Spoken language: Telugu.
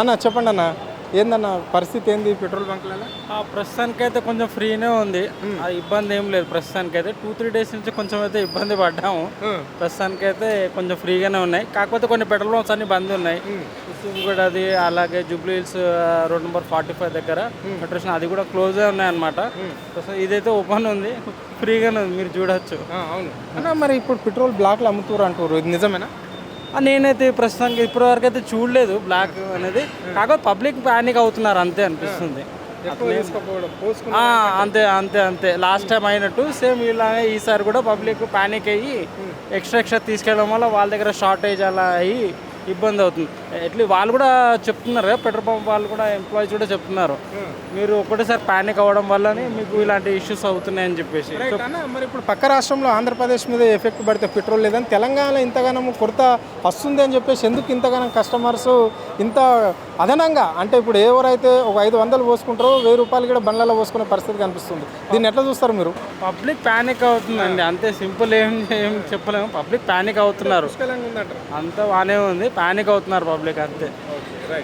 అన్న చెప్పండి అన్న, ఏందన్న పరిస్థితి ఏంది పెట్రోల్ బంక్లలో? ప్రస్తుతానికైతే కొంచెం ఫ్రీనే ఉంది. ఆ ఇబ్బంది ఏం లేదు ప్రస్తుతానికైతే. 2-3 డేస్ నుంచి కొంచెం అయితే ఇబ్బంది పడ్డాము. ప్రస్తుతానికైతే కొంచెం ఫ్రీగానే ఉన్నాయి. కాకపోతే కొన్ని పెట్రోల్ బంక్స్ అన్ని బంద్ ఉన్నాయి. కూడా అది అలాగే జూబ్లీ హిల్స్ రోడ్ నెంబర్ 45 దగ్గర పెట్రోల్ స్టేషన్ అది కూడా క్లోజే ఉన్నాయన్నమాట. ప్రస్తుతం ఇదైతే ఓపెన్ ఉంది, ఫ్రీగానే ఉంది, మీరు చూడొచ్చు. అవును అన్న, మరి ఇప్పుడు పెట్రోల్ బ్లాక్లు అమ్ముతారు అంటారు, ఇది నిజమేనా? నేనైతే ప్రస్తుతానికి ఇప్పటి వరకు అయితే చూడలేదు బ్లాక్ అనేది. కాకపోతే పబ్లిక్ ప్యానిక్ అవుతున్నారు అంతే అనిపిస్తుంది. అంతే అంతే అంతే లాస్ట్ టైం అయినట్టు సేమ్ ఇలాగే ఈసారి కూడా పబ్లిక్ ప్యానిక్ అయ్యి ఎక్స్ట్రా తీసుకెళ్ళడం వల్ల వాళ్ళ దగ్గర షార్టేజ్ అలా అయ్యి ఇబ్బంది అవుతుంది. ఎట్లీ వాళ్ళు కూడా చెప్తున్నారు కదా, పెట్రోల్ పంప్ వాళ్ళు కూడా ఎంప్లాయీస్ కూడా చెప్తున్నారు, మీరు ఒకటేసారి ప్యానిక్ అవ్వడం వల్లనే మీకు ఇలాంటి ఇష్యూస్ అవుతున్నాయని చెప్పేసి. మరి ఇప్పుడు పక్క రాష్ట్రంలో ఆంధ్రప్రదేశ్ మీద ఎఫెక్ట్ పడితే పెట్రోల్ లేదని తెలంగాణలో ఇంతగానం కొరత వస్తుంది అని చెప్పేసి ఎందుకు ఇంతగానం కస్టమర్స్ ఇంత అదనంగా, అంటే ఇప్పుడు ఎవరైతే ఒక 500 పోసుకుంటారో 1000 రూపాయలు కూడా బండ్లలో పోసుకునే పరిస్థితి కనిపిస్తుంది. దీన్ని ఎట్లా చూస్తారు మీరు? పబ్లిక్ ప్యానిక్ అవుతుందండి అంతే, సింపుల్. ఏం చెప్పలేము, పబ్లిక్ ప్యానిక్ అవుతున్నారు, అంతా బాగానే ఉంది, ప్యానిక్ అవుతున్నారు పబ్లిక్ అంతే.